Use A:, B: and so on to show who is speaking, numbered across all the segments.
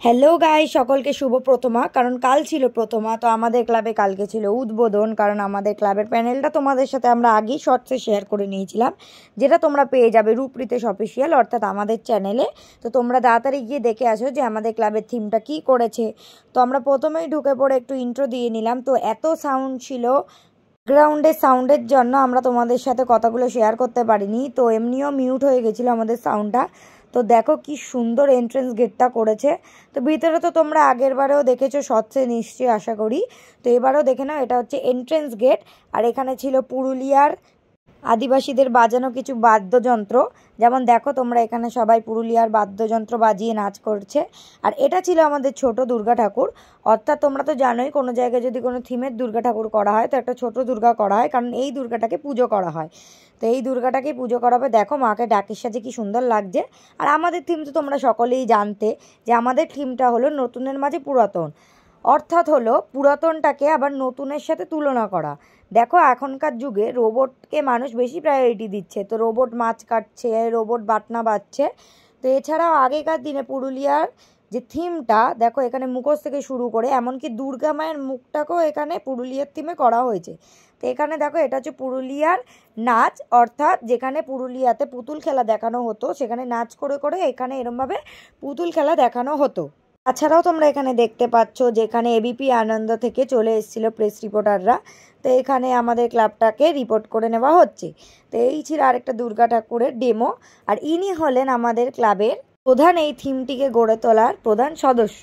A: Hello guys, সকলকে শুভ প্রথমা। কারণ কাল ছিল প্রথমা, তো আমাদের ক্লাবে কালকে ছিল উদ্বোধন। কারণ আমাদের ক্লাবের প্যানেলটা তোমাদের সাথে আমরা আগেই শর্টসে শেয়ার করে নিয়েছিলাম, যেটা তোমরা পেয়ে যাবে রূপরিতেশ অফিসিয়াল অর্থাৎ আমাদের চ্যানেলে। তো তোমরা তাড়াতাড়ি গিয়ে দেখে আসো যে আমাদের ক্লাবের থিমটা কি করেছে। তো আমরা প্রথমেই ঢুকে পড়ে একটু ইন্ট্রো দিয়ে নিলাম। তো এত সাউন্ড ছিল, ব্যাকগ্রাউন্ডের সাউন্ডের জন্য আমরা তোমাদের সাথে কথাগুলো শেয়ার করতে পারিনি। তো এমনিও মিউট হয়ে গেছিলো আমাদের সাউন্ডটা। তো দেখো কি সুন্দর এন্ট্রেন্স গেটটা করেছে। তো ভিতরে তো তোমরা আগের বারেও দেখেছো শর্টসে নিশ্চয়ই, আশা করি। তো এবারেও দেখে নাও, এটা হচ্ছে এন্ট্রেন্স গেট। আর এখানে ছিল পুরুলিয়ার আদিবাসীদের বাজানো কিছু বাদ্যযন্ত্র। যেমন দেখো তোমরা, এখানে সবাই পুরুলিয়ার বাদ্যযন্ত্র বাজিয়ে নাচ করছে। আর এটা ছিল আমাদের ছোট দুর্গা ঠাকুর। অর্থাৎ তোমরা তো জানোই, কোনো জায়গায় যদি কোনো থিমের দুর্গা ঠাকুর করা হয় তো একটা ছোট দুর্গা করা হয়, কারণ এই দুর্গাটাকে পুজো করা হয়। তো এই দুর্গাটাকেই পুজো করা হবে। দেখো মাকে ডাকের সাজে কি সুন্দর লাগছে। আর আমাদের থিম তো তোমরা সকলেই জানতে, যে আমাদের থিমটা হলো নতুনের মাঝে পুরাতন। অর্থাৎ হলো পুরাতনটাকে আবার নতুনের সাথে তুলনা করা। দেখো এখনকার যুগে রোবটকে মানুষ বেশি প্রায়োরিটি দিচ্ছে। তো রোবট মাছ কাটছে, রোবট বাটনা বাজছে। তো এছাড়াও আগেকার দিনে পুরুলিয়ার যে থিমটা দেখো, এখানে মুখোশ থেকে শুরু করে এমনকি দুর্গা মায়ের মুখটাকেও এখানে পুরুলিয়ার থিমে করা হয়েছে। তো এখানে দেখো, এটা হচ্ছে পুরুলিয়ার নাচ, অর্থাৎ যেখানে পুরুলিয়াতে পুতুল খেলা দেখানো হতো, সেখানে নাচ করে করে এখানে এরমভাবে পুতুল খেলা দেখানো হতো। তাছাড়াও তোমরা এখানে দেখতে পাচ্ছ, যেখানে এবিপি আনন্দ থেকে চলে এসেছিলো প্রেস রিপোর্টাররা। তো এখানে আমাদের ক্লাবটাকে রিপোর্ট করে নেওয়া হচ্ছে। তো এই ছিল আরেকটা দুর্গা ঠাকুরের ডেমো। আর ইনি হলেন আমাদের ক্লাবের প্রধান, এই থিমটিকে গড়ে তোলার প্রধান সদস্য।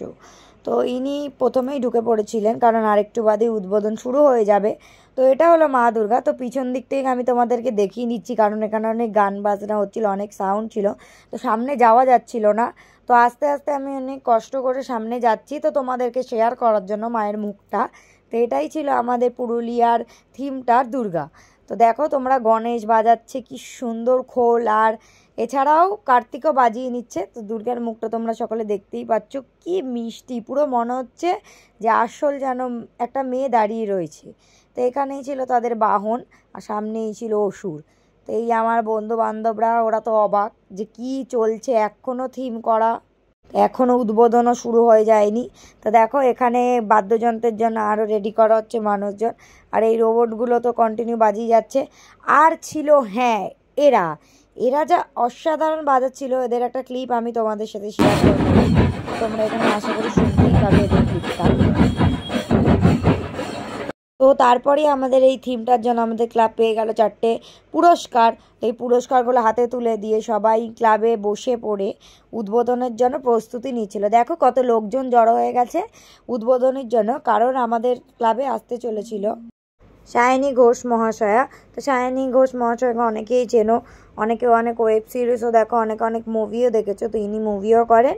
A: তো ইনি প্রথমেই ঢুকে পড়েছিলেন, কারণ আরেকটু বাদে উদ্বোধন শুরু হয়ে যাবে। তো এটা হলো মা দুর্গা। তো পিছন দিক থেকে আমি তোমাদেরকে দেখিয়ে নিচ্ছি, কারণ এখানে অনেক গান বাজনা হচ্ছিল, অনেক সাউন্ড ছিল। তো সামনে যাওয়া যাচ্ছিল না। তো আস্তে আস্তে আমি অনেক কষ্ট করে সামনে যাচ্ছি, তো তোমাদেরকে শেয়ার করার জন্য মায়ের মুখটা। তো এটাই ছিল আমাদের পুরুলিয়ার থিমটার দুর্গা। তো দেখো তোমরা, গণেশ বাজাচ্ছে কি সুন্দর খোল, আর এছাড়াও কার্তিকও বাজিয়ে নিচ্ছে। তো দুর্গার মুখটা তোমরা সকলে দেখতেই পাচ্ছ, কি মিষ্টি, পুরো মনে হচ্ছে যে আসল যেন একটা মেয়ে দাঁড়িয়ে রয়েছে। তো এখানেই ছিল তাদের বাহন, আর সামনেই ছিল অসুর। তো এই আমার বন্ধু বান্ধবরা, ওরা তো অবাক যে কি চলছে, এখনও থিম করা, এখনও উদ্বোধনও শুরু হয়ে যায়নি। তো দেখো এখানে বাদ্যযন্ত্রের জন্য আরও রেডি করা হচ্ছে মানুষজন। আর এই রোবটগুলো তো কন্টিনিউ বাজিয়ে যাচ্ছে। আর ছিল, হ্যাঁ, এরা এরা যা অসাধারণ বাজাচ্ছিল, এদের একটা ক্লিপ আমি তোমাদের সাথে শেয়ার করবো। তোমরা এখানে আশা করি শুনতেই পাবে এদের ক্লিপটা। তো তারপরে আমাদের এই থিমটার জন্য আমাদের ক্লাব পেয়ে গেল 4টে পুরস্কার। এই পুরস্কারগুলো হাতে তুলে দিয়ে সবাই ক্লাবে বসে পড়ে উদ্বোধনের জন্য প্রস্তুতি নিচ্ছিল। দেখো কত লোকজন জড়ো হয়ে গেছে উদ্বোধনের জন্য, কারণ আমাদের ক্লাবে আসতে চলেছিল সায়নী ঘোষ মহাশয়া। তো সায়নী ঘোষ মহাশয়কে অনেকেই চেনো, অনেকে অনেক ওয়েব সিরিজও দেখো, অনেক অনেক মুভিও দেখেছো। তো ইনি মুভিও করেন,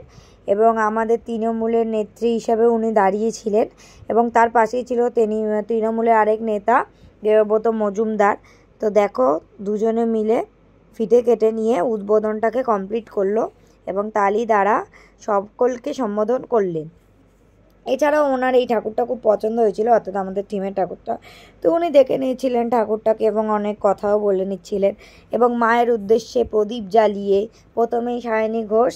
A: এবং আমাদের তৃণমূলের নেত্রী হিসাবে উনি দাঁড়িয়েছিলেন। এবং তার পাশেই ছিল তৃণমূলের আরেক নেতা দেবব্রত মজুমদার। তো দেখো দুজনে মিলে ফিতে কেটে নিয়ে উদ্বোধনটাকে কমপ্লিট করলো, এবং তালি দ্বারা সকলকে সম্বোধন করলেন। এছাড়াও ওনার এই ঠাকুরটা খুব পছন্দ হয়েছিল, অর্থাৎ আমাদের থিমের ঠাকুরটা। তো উনি দেখে নিয়েছিলেন ঠাকুরটাকে, এবং অনেক কথাও বলে নিচ্ছিলেন। এবং মায়ের উদ্দেশ্যে প্রদীপ জ্বালিয়ে প্রথমেই সায়নী ঘোষ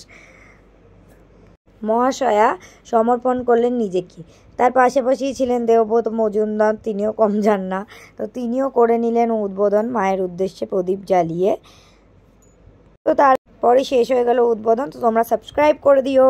A: মহাশয়া সমর্পণ করলেন নিজেকে। তার পাশাপাশি ছিলেন দেবব্রত মজুমদার, তিনিও কম যান না। তো তিনিও করে নিলেন উদ্বোধন মায়ের উদ্দেশ্যে প্রদীপ জ্বালিয়ে। তো তারপরে শেষ হয়ে গেল উদ্বোধন। তো তোমরা সাবস্ক্রাইব করে দিও।